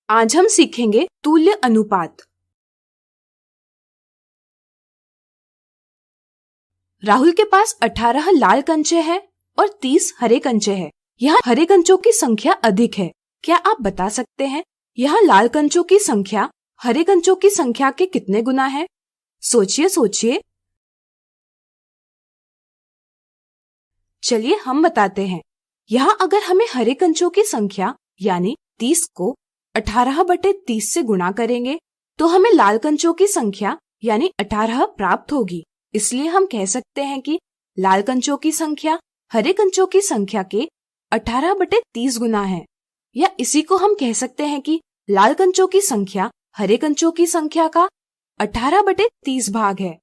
आज हम सीखेंगे तुल्य अनुपात। राहुल के पास 18 लाल कंचे हैं और 30 हरे कंचे हैं। यहाँ हरे कंचों की संख्या अधिक है। क्या आप बता सकते हैं यहाँ लाल कंचों की संख्या हरे कंचों की संख्या के कितने गुना है? सोचिए सोचिए। चलिए हम बताते हैं। यहाँ अगर हमें हरे कंचों की संख्या यानी 30 को 18/30 से गुणा करेंगे तो हमें लाल कंचों की संख्या यानी 18 प्राप्त होगी। इसलिए हम कह सकते हैं कि लाल कंचों की संख्या हरे कंचों की संख्या के 18/30 गुना है। या इसी को हम कह सकते हैं कि लाल कंचों की संख्या हरे कंचों की संख्या का 18/30 भाग है।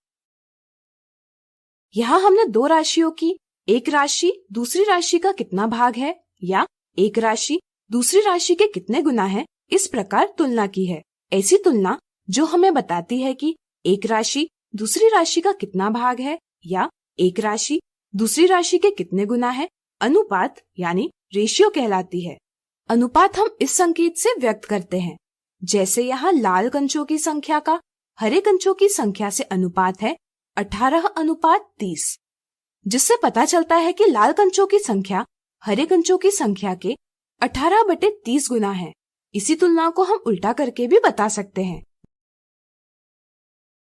यहाँ हमने दो राशियों की एक राशि दूसरी राशि का कितना भाग है या एक राशि दूसरी राशि के कितने गुना है इस प्रकार तुलना की है। ऐसी तुलना जो हमें बताती है कि एक राशि दूसरी राशि का कितना भाग है या एक राशि दूसरी राशि के कितने गुना है, अनुपात यानी रेशियो कहलाती है। अनुपात हम इस संकेत से व्यक्त करते हैं। जैसे यहाँ लाल कंचों की संख्या का हरे कंचों की संख्या से अनुपात है 18:30, जिससे पता चलता है कि लाल कंचों की संख्या हरे कंचों की संख्या के 18/30 गुना है। इसी तुलना को हम उल्टा करके भी बता सकते हैं।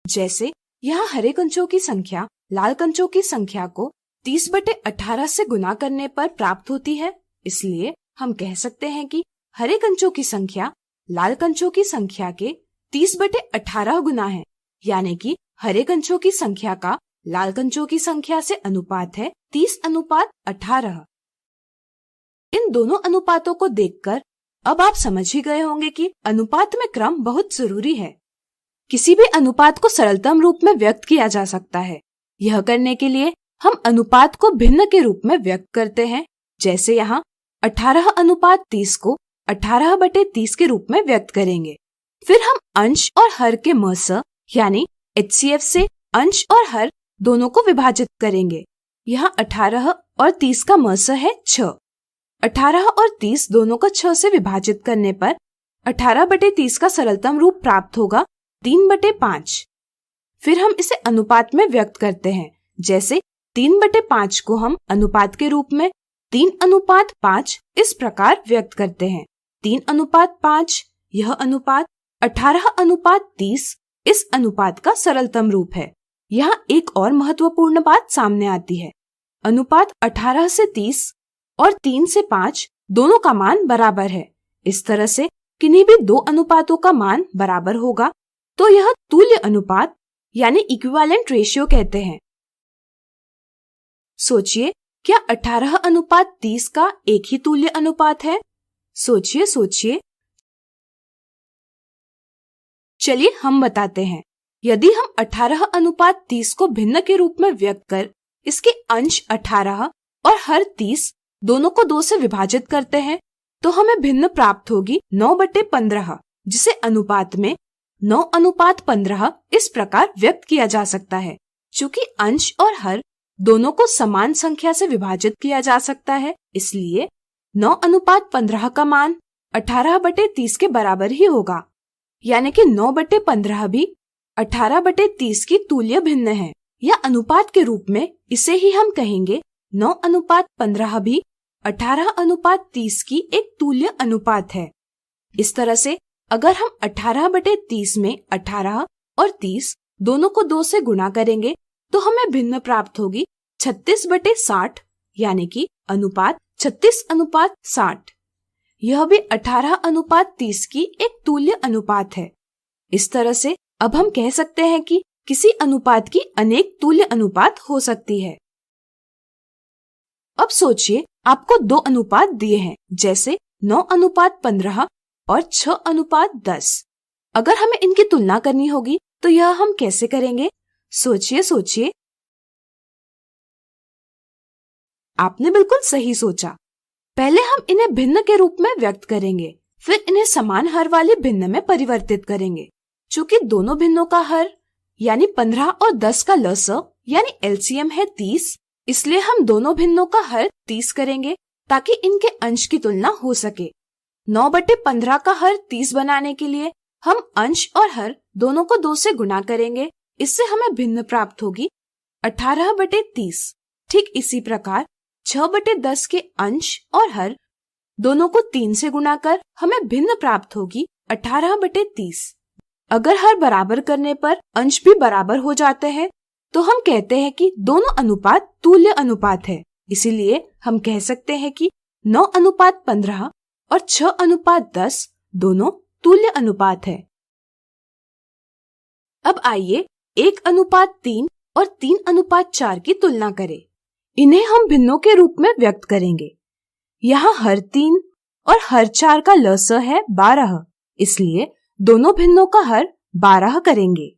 जैसे यहाँ हरे कंचों की संख्या लाल कंचों की संख्या को 30/18 से गुना करने पर प्राप्त होती है। इसलिए हम कह सकते हैं कि हरे कंचों की संख्या लाल कंचों की संख्या के 30/18 गुना है, यानी कि हरे कंचों की संख्या का लाल कंचों की संख्या से अनुपात है 30:18। इन दोनों अनुपातों को देखकर अब आप समझ ही गए होंगे कि अनुपात में क्रम बहुत जरूरी है। किसी भी अनुपात को सरलतम रूप में व्यक्त किया जा सकता है। यह करने के लिए हम अनुपात को भिन्न के रूप में व्यक्त करते हैं। जैसे यहाँ 18:30 को 18/30 के रूप में व्यक्त करेंगे। फिर हम अंश और हर के मस यानी HCF से अंश और हर दोनों को विभाजित करेंगे। यहाँ 18 और 30 का मस है 6। 18 और 30 दोनों को 6 से विभाजित करने पर 18/30 का सरलतम रूप प्राप्त होगा 3/5। फिर हम इसे अनुपात में व्यक्त करते हैं। जैसे 3/5 को हम अनुपात के रूप में 3:5 इस प्रकार व्यक्त करते हैं। 3:5 यह अनुपात 18:30 इस अनुपात का सरलतम रूप है। यहाँ एक और महत्वपूर्ण बात सामने आती है। अनुपात 18 से 30 और 3 से 5 दोनों का मान बराबर है। इस तरह से किन्हीं भी दो अनुपातों का मान बराबर होगा तो यह तुल्य अनुपात यानी इक्विवेलेंट रेशियो कहते हैं। सोचिए, क्या 18:30 का एक ही तुल्य अनुपात है? सोचिए सोचिए। चलिए हम बताते हैं। यदि हम 18:30 को भिन्न के रूप में व्यक्त कर इसके अंश 18 और हर 30 दोनों को 2 से विभाजित करते हैं तो हमें भिन्न प्राप्त होगी 9/15, जिसे अनुपात में 9:15 इस प्रकार व्यक्त किया जा सकता है। चूँकि अंश और हर दोनों को समान संख्या से विभाजित किया जा सकता है, इसलिए 9:15 का मान 18/30 के बराबर ही होगा। यानी कि 9/15 भी 18/30 की तुल्य भिन्न है। या अनुपात के रूप में इसे ही हम कहेंगे 9:15 भी 18:30 की एक तुल्य अनुपात है। इस तरह से अगर हम 18/30 में 18 और 30 दोनों को 2 से गुणा करेंगे तो हमें भिन्न प्राप्त होगी 36/60, यानी कि अनुपात 36:60। यह भी 18:30 की एक तुल्य अनुपात है। इस तरह से अब हम कह सकते हैं कि किसी अनुपात की अनेक तुल्य अनुपात हो सकती है। अब सोचिए, आपको दो अनुपात दिए हैं, जैसे 9:15 और 6:10। अगर हमें इनकी तुलना करनी होगी तो यह हम कैसे करेंगे? सोचिए सोचिए। आपने बिल्कुल सही सोचा। पहले हम इन्हें भिन्न के रूप में व्यक्त करेंगे, फिर इन्हें समान हर वाले भिन्न में परिवर्तित करेंगे। चूँकि दोनों भिन्नों का हर यानी 15 और 10 का लस यानी LCM है 30, इसलिए हम दोनों भिन्नों का हर 30 करेंगे ताकि इनके अंश की तुलना हो सके। 9/15 का हर 30 बनाने के लिए हम अंश और हर दोनों को 2 से गुना करेंगे। इससे हमें भिन्न प्राप्त होगी 18/30। ठीक इसी प्रकार 6/10 के अंश और हर दोनों को 3 से गुना कर हमें भिन्न प्राप्त होगी 18/30। अगर हर बराबर करने पर अंश भी बराबर हो जाते हैं तो हम कहते हैं कि दोनों अनुपात तुल्य अनुपात है। इसीलिए हम कह सकते हैं कि 9:15 और 6:10 दोनों तुल्य अनुपात है। अब आइए 1:3 और 3:4 की तुलना करें। इन्हें हम भिन्नों के रूप में व्यक्त करेंगे। यहाँ हर 3 और हर 4 का लस है 12, इसलिए दोनों भिन्नों का हर 12 करेंगे।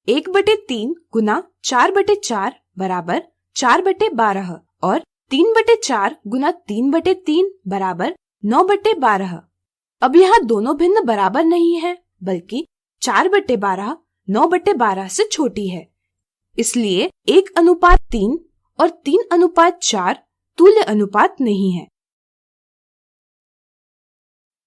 1/3 गुना 4/4 बराबर 4/12 और 3/4 गुना 3/3 बराबर 9/12। अब यहाँ दोनों भिन्न बराबर नहीं है, बल्कि 4/12 9/12 से छोटी है। इसलिए 1:3 और 3:4 तुल्य अनुपात नहीं है।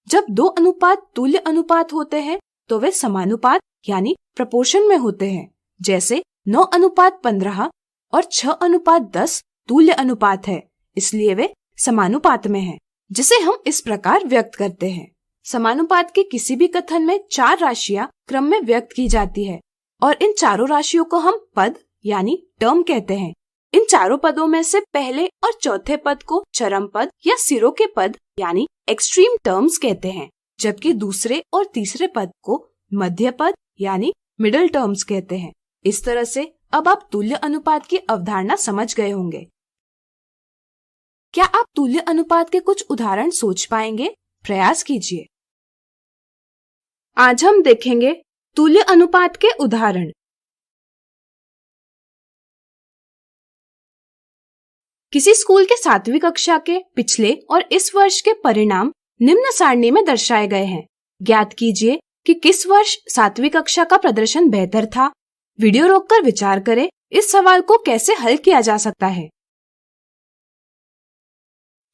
जब 2 अनुपात तुल्य अनुपात होते हैं तो वे समानुपात यानी प्रपोर्शन में होते हैं। जैसे 9:15 और 6:10 तुल्य अनुपात है, इसलिए वे समानुपात में हैं, जिसे हम इस प्रकार व्यक्त करते हैं। समानुपात के किसी भी कथन में 4 राशियां क्रम में व्यक्त की जाती है और इन चारों राशियों को हम पद यानी टर्म कहते हैं। इन चारों पदों में से पहले और चौथे पद को चरम पद या सिरों के पद यानी एक्सट्रीम टर्म्स कहते हैं, जबकि दूसरे और तीसरे पद को मध्य पद यानी मिडिल टर्म्स कहते हैं। इस तरह से अब आप तुल्य अनुपात की अवधारणा समझ गए होंगे। क्या आप तुल्य अनुपात के कुछ उदाहरण सोच पाएंगे? प्रयास कीजिए। आज हम देखेंगे तुल्य अनुपात के उदाहरण। किसी स्कूल के 7वीं कक्षा के पिछले और इस वर्ष के परिणाम निम्न सारणी में दर्शाए गए हैं। ज्ञात कीजिए कि किस वर्ष 7वीं कक्षा का प्रदर्शन बेहतर था। वीडियो रोककर विचार करें, इस सवाल को कैसे हल किया जा सकता है।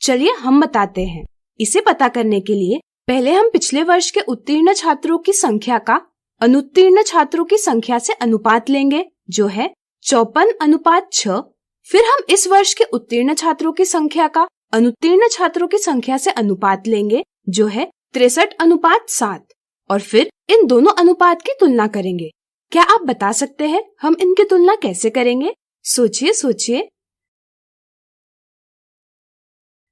चलिए हम बताते हैं। इसे पता करने के लिए पहले हम पिछले वर्ष के उत्तीर्ण छात्रों की संख्या का अनुत्तीर्ण छात्रों की संख्या से अनुपात लेंगे, जो है 54:6। फिर हम इस वर्ष के उत्तीर्ण छात्रों की संख्या का अनुत्तीर्ण छात्रों की संख्या से अनुपात लेंगे, जो है 63:7, और फिर इन दोनों अनुपात की तुलना करेंगे। क्या आप बता सकते हैं हम इनकी तुलना कैसे करेंगे? सोचिए।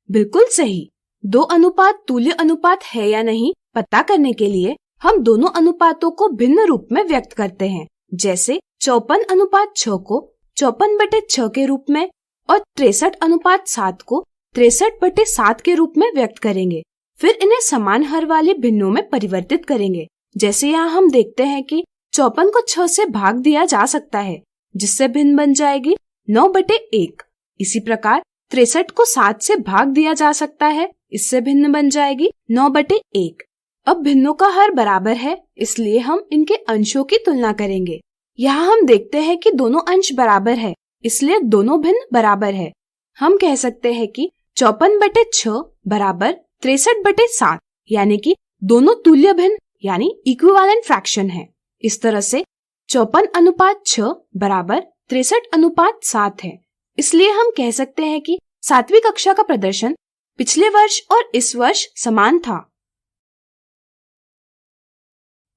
बिल्कुल सही। 2 अनुपात तुल्य अनुपात है या नहीं पता करने के लिए हम दोनों अनुपातों को भिन्न रूप में व्यक्त करते हैं। जैसे 54:6 को 54/6 के रूप में और 63:7 को 63/7 के रूप में व्यक्त करेंगे। फिर इन्हें समान हर वाले भिन्नों में परिवर्तित करेंगे। जैसे यहाँ हम देखते हैं कि 54 को 6 से भाग दिया जा सकता है, जिससे भिन्न बन जाएगी 9/1। इसी प्रकार 63 को 7 से भाग दिया जा सकता है, इससे भिन्न बन जाएगी 9/1। अब भिन्नों का हर बराबर है, इसलिए हम इनके अंशों की तुलना करेंगे। यहाँ हम देखते हैं कि दोनों अंश बराबर है, इसलिए दोनों भिन्न बराबर है। हम कह सकते हैं कि 54/6 बराबर 63/7, यानी कि दोनों तुल्य भिन्न यानी इक्विवेलेंट फ्रैक्शन है। इस तरह से 54:6 बराबर 63:7 है। इसलिए हम कह सकते हैं कि 7वीं कक्षा का प्रदर्शन पिछले वर्ष और इस वर्ष समान था।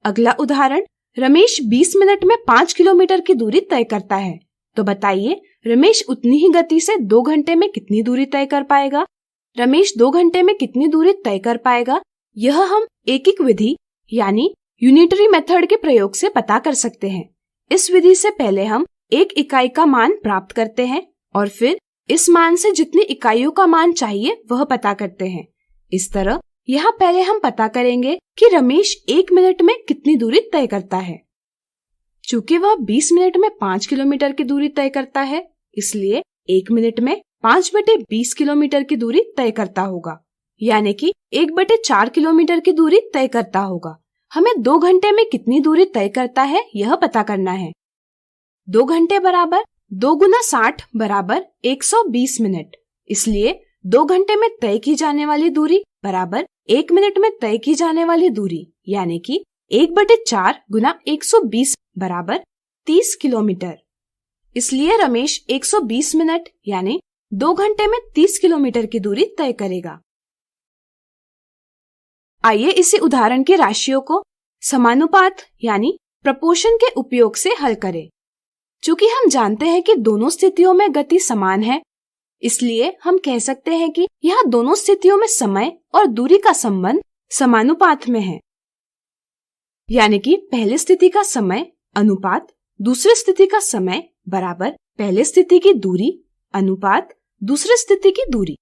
अगला उदाहरण, रमेश 20 मिनट में 5 किलोमीटर की दूरी तय करता है। तो बताइए रमेश उतनी ही गति से 2 घंटे में कितनी दूरी तय कर पाएगा? रमेश 2 घंटे में कितनी दूरी तय कर पाएगा, यह हम एक विधि यानी यूनिटरी मेथड के प्रयोग से पता कर सकते हैं। इस विधि से पहले हम एक इकाई का मान प्राप्त करते हैं और फिर इस मान से जितनी इकाइयों का मान चाहिए वह पता करते हैं। इस तरह यहाँ पहले हम पता करेंगे कि रमेश 1 मिनट में कितनी दूरी तय करता है। चूंकि वह 20 मिनट में 5 किलोमीटर की दूरी तय करता है, इसलिए 1 मिनट में 5/20 किलोमीटर की दूरी तय करता होगा, यानी कि 1/4 किलोमीटर की दूरी तय करता होगा। हमें 2 घंटे में कितनी दूरी तय करता है यह पता करना है। 2 घंटे बराबर 2 गुना 60 बराबर 120 मिनट, इसलिए 2 घंटे में तय की जाने वाली दूरी बराबर 1 मिनट में तय की जाने वाली दूरी यानी कि 1/4 गुना 120 बराबर 30 किलोमीटर। इसलिए रमेश 120 मिनट यानी 2 घंटे में 30 किलोमीटर की दूरी तय करेगा। आइए इसी उदाहरण की राशियों को समानुपात यानी प्रपोर्शन के उपयोग से हल करें। चूंकि हम जानते हैं कि दोनों स्थितियों में गति समान है, इसलिए हम कह सकते हैं कि यहाँ दोनों स्थितियों में समय और दूरी का संबंध समानुपात में है। यानी कि पहली स्थिति का समय अनुपात दूसरी स्थिति का समय बराबर पहली स्थिति की दूरी अनुपात दूसरी स्थिति की दूरी।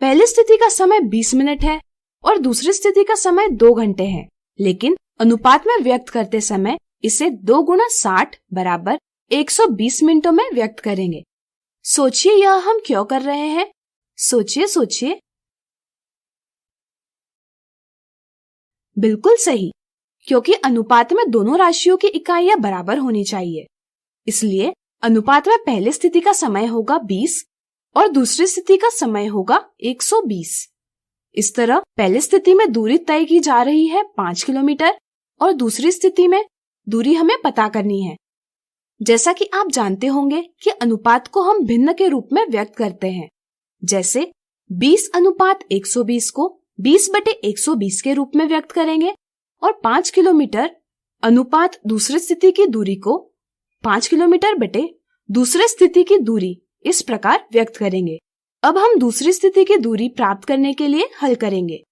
पहली स्थिति का समय 20 मिनट है और दूसरी स्थिति का समय 2 घंटे है, लेकिन अनुपात में व्यक्त करते समय इसे 2 गुना 60 बराबर 120 मिनटों में व्यक्त करेंगे। सोचिए यह हम क्यों कर रहे हैं? सोचिए। बिल्कुल सही, क्योंकि अनुपात में दोनों राशियों की इकाइयां बराबर होनी चाहिए। इसलिए अनुपात में पहली स्थिति का समय होगा 20 और दूसरी स्थिति का समय होगा 120। इस तरह पहली स्थिति में दूरी तय की जा रही है 5 किलोमीटर और दूसरी स्थिति में दूरी हमें पता करनी है। जैसा कि आप जानते होंगे कि अनुपात को हम भिन्न के रूप में व्यक्त करते हैं, जैसे 20:120 को 20/120 के रूप में व्यक्त करेंगे और 5 किलोमीटर अनुपात दूसरी स्थिति की दूरी को 5 किलोमीटर बटे दूसरे स्थिति की दूरी इस प्रकार व्यक्त करेंगे। अब हम दूसरी स्थिति की दूरी प्राप्त करने के लिए हल करेंगे।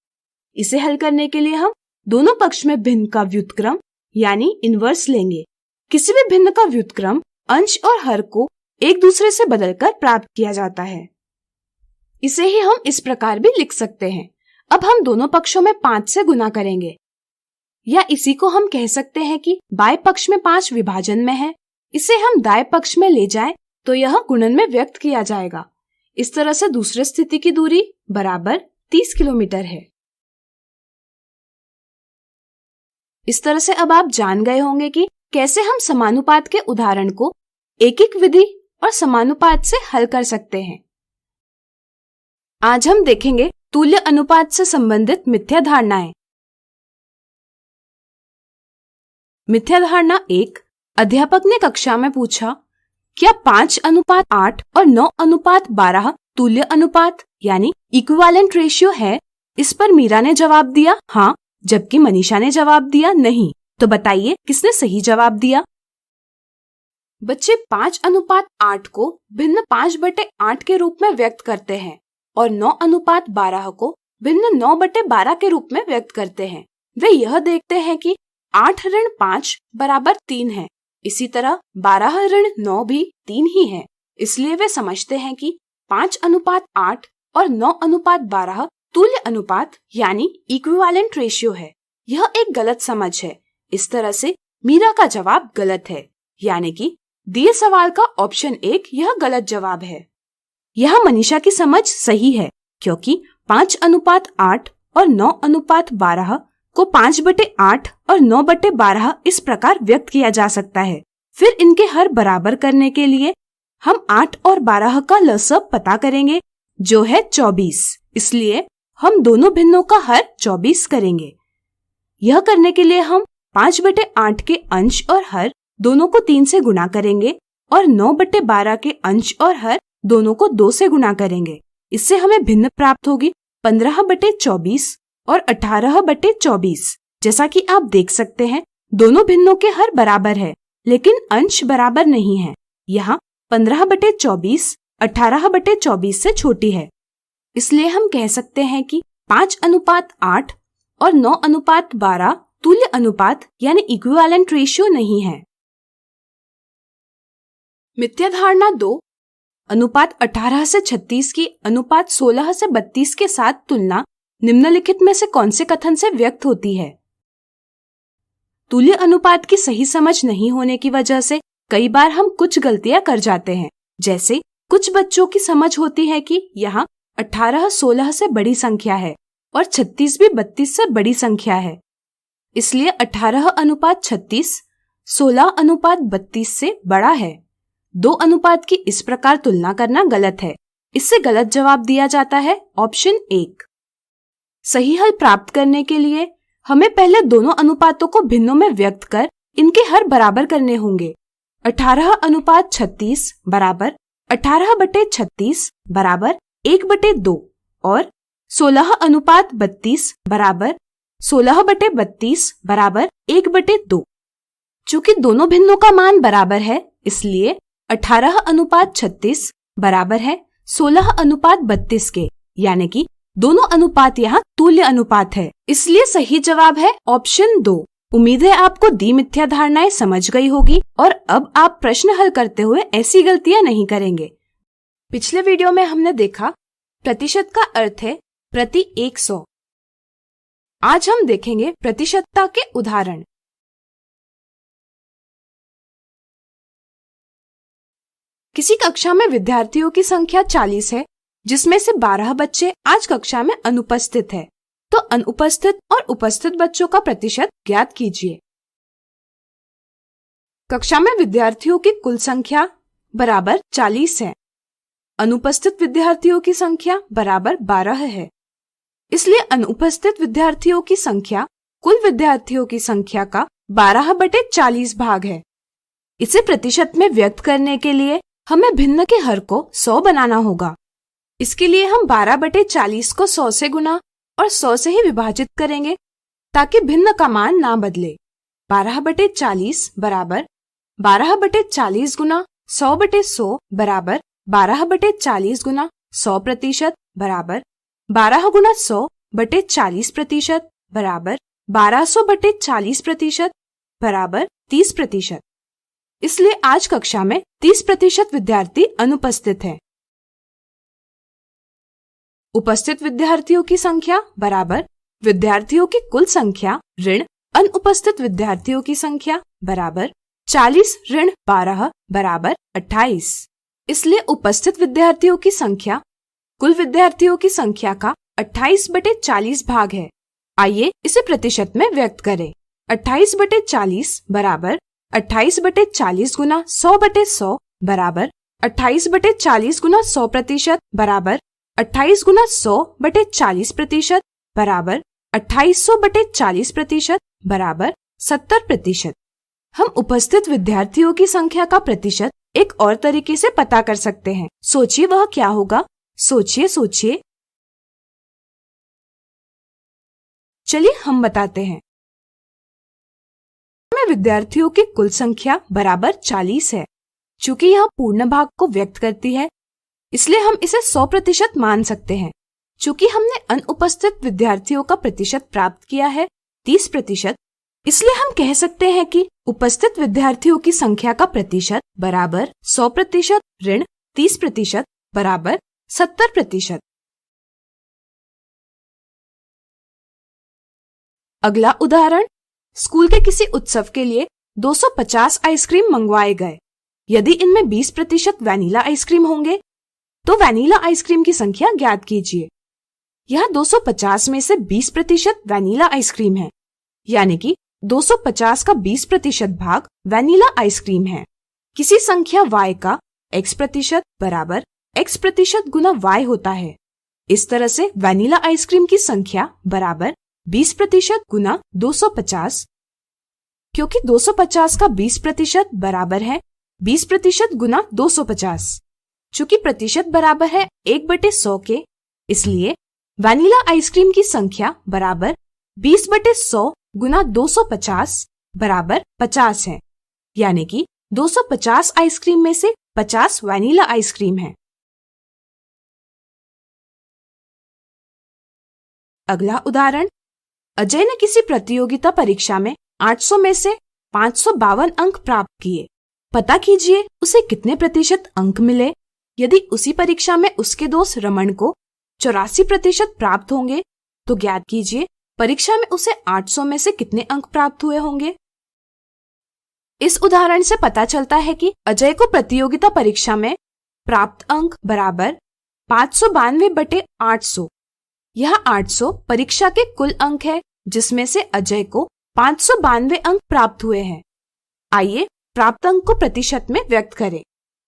इसे हल करने के लिए हम दोनों पक्ष में भिन्न का व्युत्क्रम यानी इनवर्स लेंगे। किसी भी भिन्न का व्युत्क्रम अंश और हर को एक दूसरे से बदलकर प्राप्त किया जाता है। इसे ही हम इस प्रकार भी लिख सकते हैं। अब हम दोनों पक्षों में 5 से गुना करेंगे, या इसी को हम कह सकते हैं कि बाएं पक्ष में 5 विभाजन में है, इसे हम दाएं पक्ष में ले जाएं तो यह गुणन में व्यक्त किया जाएगा। इस तरह से दूसरी स्थिति की दूरी बराबर 30 किलोमीटर है। इस तरह से अब आप जान गए होंगे कि कैसे हम समानुपात के उदाहरण को एक विधि और समानुपात से हल कर सकते हैं। आज हम देखेंगे तुल्य अनुपात से संबंधित मिथ्या धारणाएं। मिथ्या धारणा 1। अध्यापक ने कक्षा में पूछा, क्या 5:8 और 9:12 तुल्य अनुपात यानी इक्विवेलेंट रेशियो है? इस पर मीरा ने जवाब दिया हाँ, जबकि मनीषा ने जवाब दिया नहीं। तो बताइए किसने सही जवाब दिया? बच्चे 5:8 को भिन्न 5/8 के रूप में व्यक्त करते हैं और 9:12 को भिन्न 9/12 के रूप में व्यक्त करते हैं। वे यह देखते हैं कि 8 ऋण 5 बराबर 3 है। इसी तरह 12 ऋण 9 भी 3 ही है। इसलिए वे समझते हैं कि 5:8 और 9:12 तुल्य अनुपात यानी इक्विवेलेंट रेशियो है। यह एक गलत समझ है। इस तरह से मीरा का जवाब गलत है, यानी कि दिए सवाल का ऑप्शन 1 यह गलत जवाब है। यह मनीषा की समझ सही है, क्योंकि 5:8 और 9:12 को 5/8 और 9/12 इस प्रकार व्यक्त किया जा सकता है। फिर इनके हर बराबर करने के लिए हम 8 और 12 का लसब पता करेंगे, जो है 24। इसलिए हम दोनों भिन्नों का हर 24 करेंगे। यह करने के लिए हम 5/8 के अंश और हर दोनों को 3 से गुणा करेंगे और 9/12 के अंश और हर दोनों को 2 से गुणा करेंगे। इससे हमें भिन्न प्राप्त होगी 15/24 और 18/24। जैसा कि आप देख सकते हैं दोनों भिन्नों के हर बराबर है, लेकिन अंश बराबर नहीं है। यहाँ 15/24 18/24 से छोटी है। इसलिए हम कह सकते हैं कि 5:8 और 9:12 तुल्य अनुपात यानी इक्विवेलेंट रेशियो नहीं है। मिथ्या धारणा 2। अनुपात 18 से 36 की अनुपात 16 से 32 के साथ तुलना निम्नलिखित में से कौन से कथन से व्यक्त होती है? तुल्य अनुपात की सही समझ नहीं होने की वजह से कई बार हम कुछ गलतियां कर जाते हैं। जैसे कुछ बच्चों की समझ होती है कि यहाँ 18 16 से बड़ी संख्या है और 36 भी 32 से बड़ी संख्या है। इसलिए 18:36 16:32 से बड़ा है। 2 अनुपात की इस प्रकार तुलना करना गलत है। इससे गलत जवाब दिया जाता है ऑप्शन 1। सही हल प्राप्त करने के लिए हमें पहले दोनों अनुपातों को भिन्नों में व्यक्त कर इनके हर बराबर करने होंगे। 18:36 बराबर 18/36 बराबर 1/2 और 16:32 बराबर 16/32 बराबर 1/2। चूंकि दोनों भिन्नों का मान बराबर है, इसलिए 18:36 बराबर है 16:32 के, यानी कि दोनों अनुपात यहाँ तुल्य अनुपात है। इसलिए सही जवाब है ऑप्शन 2। उम्मीद है आपको दी मिथ्या धारणाएं समझ गई होगी और अब आप प्रश्न हल करते हुए ऐसी गलतियां नहीं करेंगे। पिछले वीडियो में हमने देखा प्रतिशत का अर्थ है प्रति 100। आज हम देखेंगे प्रतिशतता के उदाहरण। किसी कक्षा में विद्यार्थियों की संख्या 40 है, जिसमें से 12 बच्चे आज कक्षा में अनुपस्थित है। तो अनुपस्थित और उपस्थित बच्चों का प्रतिशत ज्ञात कीजिए। कक्षा में विद्यार्थियों की कुल संख्या बराबर 40 है। अनुपस्थित विद्यार्थियों की संख्या बराबर 12 है। इसलिए अनुपस्थित विद्यार्थियों की संख्या कुल विद्यार्थियों की संख्या का 12/40 भाग है। इसे प्रतिशत में व्यक्त करने के लिए हमें भिन्न के हर को 100 बनाना होगा। इसके लिए हम 12/40 को 100 से गुना और 100 से ही विभाजित करेंगे ताकि भिन्न का मान ना बदले। 12/40 बराबर 12/40 गुना 100/100 बराबर 12/40 गुना 100% बराबर 12 गुना 100/40% बराबर 1200/40% बराबर 30%। इसलिए आज कक्षा में 30% विद्यार्थी अनुपस्थित हैं। उपस्थित विद्यार्थियों की संख्या बराबर विद्यार्थियों की कुल संख्या ऋण अनुपस्थित विद्यार्थियों की संख्या बराबर 40 ऋण 12 बराबर 28। इसलिए उपस्थित विद्यार्थियों की संख्या कुल विद्यार्थियों की संख्या का 28/40 भाग है। आइए इसे प्रतिशत में व्यक्त करें। 28/40 बराबर 28/40 गुना 100/100 बराबर 28/40 गुना 100% बराबर 28 गुना 100/40% बराबर 2800/40% बराबर 70%। हम उपस्थित विद्यार्थियों की संख्या का प्रतिशत एक और तरीके से पता कर सकते हैं। सोचिए वह क्या होगा। सोचिए। चलिए हम बताते हैं। में विद्यार्थियों की कुल संख्या बराबर 40 है। चूंकि यह पूर्ण भाग को व्यक्त करती है, इसलिए हम इसे 100% मान सकते हैं। चूंकि हमने अनुपस्थित विद्यार्थियों का प्रतिशत प्राप्त किया है 30%, इसलिए हम कह सकते हैं कि उपस्थित विद्यार्थियों की संख्या का प्रतिशत बराबर 100% ऋण 30% बराबर 70%। अगला उदाहरण, स्कूल के किसी उत्सव के लिए 250 आइसक्रीम मंगवाए गए। यदि इनमें 20% वैनिला आइसक्रीम होंगे तो वैनिला आइसक्रीम की संख्या ज्ञात कीजिए। यह 250 में से 20% वैनिला आइसक्रीम है, यानी कि 250 का 20% भाग वैनिला आइसक्रीम है। किसी संख्या y का x% बराबर x% गुना y होता है। इस तरह से वैनिला आइसक्रीम की संख्या बराबर 20% गुना 250, क्योंकि 250 का 20% बराबर है 20% गुना 250। चूंकि प्रतिशत बराबर है 1/100 के, इसलिए वैनिला आइसक्रीम की संख्या बराबर 20/100 गुना 250 बराबर 50 है, यानी कि 250 आइसक्रीम में से 50 वैनिला आइसक्रीम है। अगला उदाहरण, अजय ने किसी प्रतियोगिता परीक्षा में 800 में से 552 अंक प्राप्त किए। पता कीजिए उसे कितने प्रतिशत अंक मिले। यदि उसी परीक्षा में उसके दोस्त रमन को 84% प्राप्त होंगे तो ज्ञात कीजिए परीक्षा में उसे 800 में से कितने अंक प्राप्त हुए होंगे। इस उदाहरण से पता चलता है कि अजय को प्रतियोगिता परीक्षा में प्राप्त अंक बराबर 592/800। यह 800 परीक्षा के कुल अंक है, जिसमें से अजय को 592 अंक प्राप्त हुए हैं। आइए प्राप्त अंक को प्रतिशत में व्यक्त करें।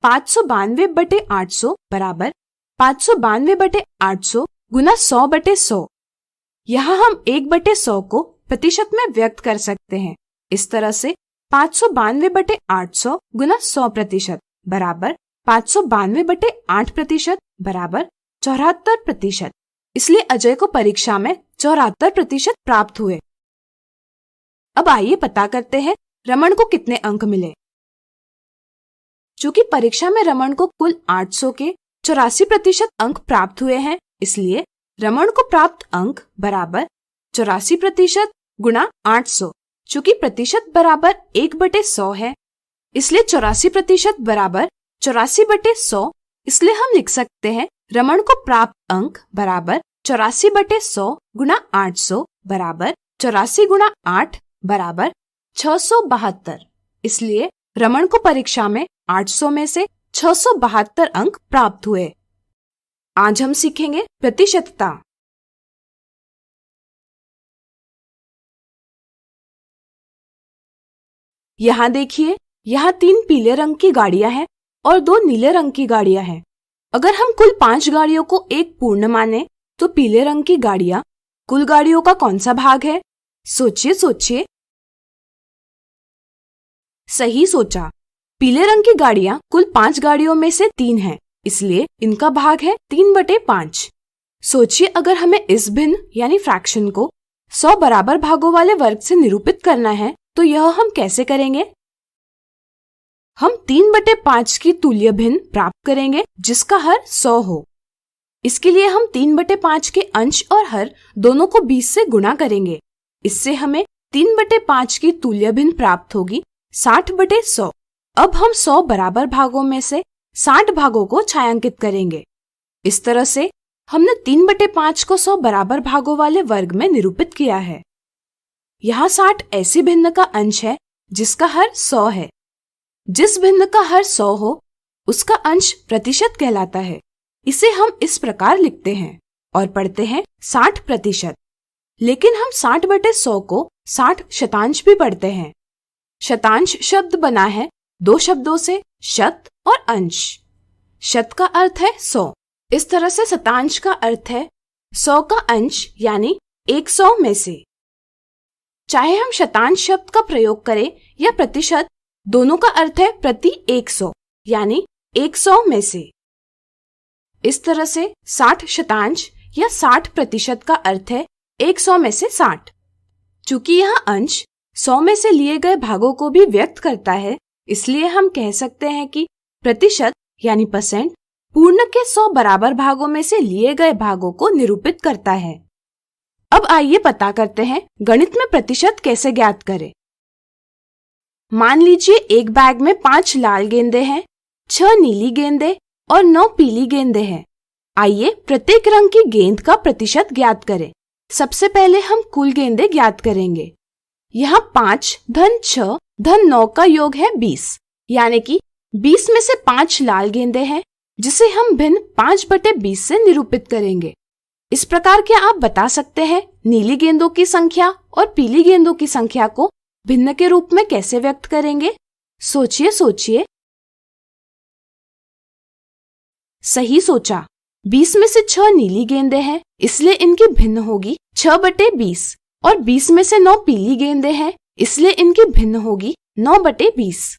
592/800 बराबर 592/800 गुना 100/100, यहाँ हम 1/100 को प्रतिशत में व्यक्त कर सकते हैं। इस तरह से 592/800 गुना 100% बराबर 592/8% बराबर 74%। इसलिए अजय को परीक्षा में 74% प्राप्त हुए। अब आइए पता करते हैं रमन को कितने अंक मिले। चूंकि परीक्षा में रमन को कुल 800 के 84% अंक प्राप्त हुए हैं, इसलिए रमन को प्राप्त अंक बराबर 84% गुणा 800। चूंकि प्रतिशत बराबर 1/100 है, इसलिए 84% बराबर 84/100। इसलिए हम लिख सकते हैं रमन को प्राप्त अंक बराबर 84/100 गुणा 800 बराबर 84 गुणा 8 बराबर 672। इसलिए रमन को परीक्षा में 800 में से 672 अंक प्राप्त हुए। आज हम सीखेंगे प्रतिशतता। यहाँ देखिए, यहाँ 3 पीले रंग की गाड़ियां हैं और 2 नीले रंग की गाड़ियां हैं। अगर हम कुल 5 गाड़ियों को एक पूर्ण माने तो पीले रंग की गाड़ियां कुल गाड़ियों का कौन सा भाग है? सोचिए सोचिए। सही सोचा। पीले रंग की गाड़ियां कुल 5 गाड़ियों में से 3 हैं, इसलिए इनका भाग है 3/5। सोचिए, अगर हमें इस भिन्न यानी फ्रैक्शन को 100 बराबर भागों वाले वर्ग से निरूपित करना है तो यह हम कैसे करेंगे? हम 3/5 की तुल्य भिन्न प्राप्त करेंगे जिसका हर 100 हो। इसके लिए हम 3/5 के अंश और हर दोनों को 20 से गुणा करेंगे। इससे हमें 3/5 की तुल्य भिन्न प्राप्त होगी 60/100। अब हम 100 बराबर भागों में से 60 भागों को छायांकित करेंगे। इस तरह से हमने 3/5 को 100 बराबर भागों वाले वर्ग में निरूपित किया है। यहाँ 60 ऐसी भिन्न का अंश है जिसका हर 100 है। जिस भिन्न का हर 100 हो उसका अंश प्रतिशत कहलाता है। इसे हम इस प्रकार लिखते हैं और पढ़ते हैं 60%। लेकिन हम 60/100 को 60 शतांश भी पढ़ते हैं। शतांश शब्द बना है 2 शब्दों से, शत और अंश। शत का अर्थ है 100। इस तरह से शतांश का अर्थ है 100 का अंश यानी 100 में से। चाहे हम शतांश शब्द का प्रयोग करें या प्रतिशत, दोनों का अर्थ है प्रति 100 यानी 100 में से। इस तरह से 60 शतांश या 60% का अर्थ है 100 में से 60। चूंकि यह अंश 100 में से लिए गए भागों को भी व्यक्त करता है, इसलिए हम कह सकते हैं कि प्रतिशत यानी परसेंट पूर्ण के 100 बराबर भागों में से लिए गए भागों को निरूपित करता है। अब आइए पता करते हैं गणित में प्रतिशत कैसे ज्ञात करें। मान लीजिए एक बैग में 5 लाल गेंदे हैं, 6 नीली गेंदे और 9 पीली गेंदे हैं। आइए प्रत्येक रंग की गेंद का प्रतिशत ज्ञात करें। सबसे पहले हम कुल गेंदे ज्ञात करेंगे। यहाँ 5 धन 6 धन 9 का योग है 20, यानी कि 20 में से 5 लाल गेंदे हैं जिसे हम भिन्न 5/20 से निरूपित करेंगे। इस प्रकार क्या आप बता सकते हैं नीली गेंदों की संख्या और पीली गेंदों की संख्या को भिन्न के रूप में कैसे व्यक्त करेंगे? सोचिए सोचिए। सही सोचा। 20 में से 6 नीली गेंदे हैं, इसलिए इनकी भिन्न होगी 6/20 और 20 में से 9 पीली गेंदे हैं, इसलिए इनकी भिन्न होगी 9/20।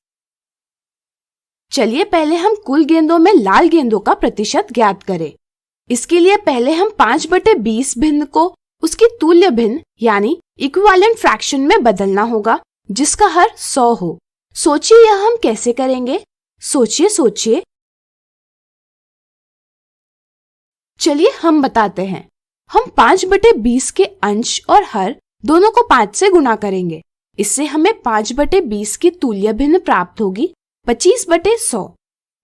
चलिए पहले हम कुल गेंदों में लाल गेंदों का प्रतिशत ज्ञात करें। इसके लिए पहले हम 5/20 भिन्न को उसकी तुल्य भिन्न यानी इक्विवेलेंट फ्रैक्शन में बदलना होगा जिसका हर 100 हो। सोचिए यह हम कैसे करेंगे? सोचिए सोचिए। चलिए हम बताते हैं। हम 5/20 के अंश और हर दोनों को 5 से गुणा करेंगे। इससे हमें 5/20 की तुल्य भिन्न प्राप्त होगी 25/100।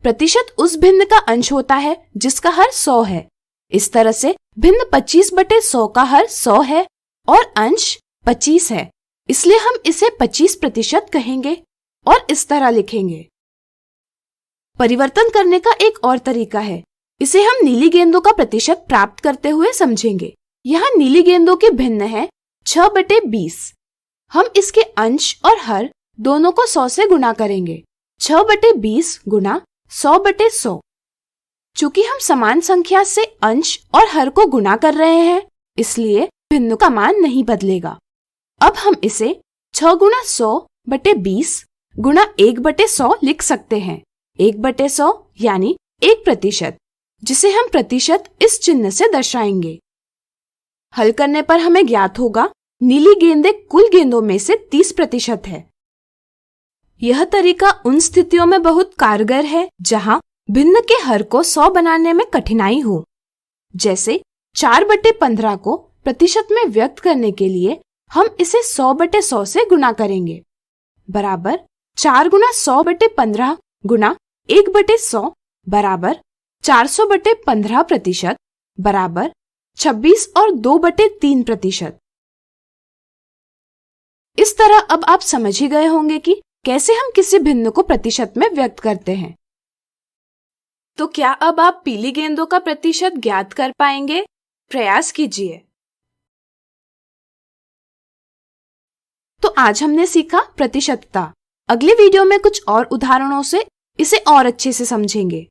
प्रतिशत उस भिन्न का अंश होता है जिसका हर 100 है। इस तरह से भिन्न 25/100 का हर 100 है और अंश 25 है, इसलिए हम इसे 25% कहेंगे और इस तरह लिखेंगे। परिवर्तन करने का एक और तरीका है। इसे हम नीली गेंदों का प्रतिशत प्राप्त करते हुए समझेंगे। यहाँ नीली गेंदों की भिन्न है 6/20। हम इसके अंश और हर दोनों को 100 से गुणा करेंगे। 6/20 गुणा 100/100। चूंकि हम समान संख्या से अंश और हर को गुणा कर रहे हैं, इसलिए भिन्न का मान नहीं बदलेगा। अब हम इसे 6 गुणा 100/20 गुणा 1/100 लिख सकते हैं। 1/100 यानी 1%, जिसे हम प्रतिशत इस चिन्ह से दर्शाएंगे। हल करने पर हमें ज्ञात होगा नीली गेंदें कुल गेंदों में से 30% है। यह तरीका उन स्थितियों में बहुत कारगर है जहां भिन्न के हर को 100 बनाने में कठिनाई हो। जैसे 4/15 को प्रतिशत में व्यक्त करने के लिए हम इसे 100/100 से गुणा करेंगे, बराबर 4 गुणा 100/15 गुणा 1/100 बराबर 400/15% बराबर 26 और 2/3%। इस तरह अब आप समझ ही गए होंगे कि कैसे हम किसी भिन्न को प्रतिशत में व्यक्त करते हैं। तो क्या अब आप पीली गेंदों का प्रतिशत ज्ञात कर पाएंगे? प्रयास कीजिए। तो आज हमने सीखा प्रतिशतता। अगले वीडियो में कुछ और उदाहरणों से इसे और अच्छे से समझेंगे।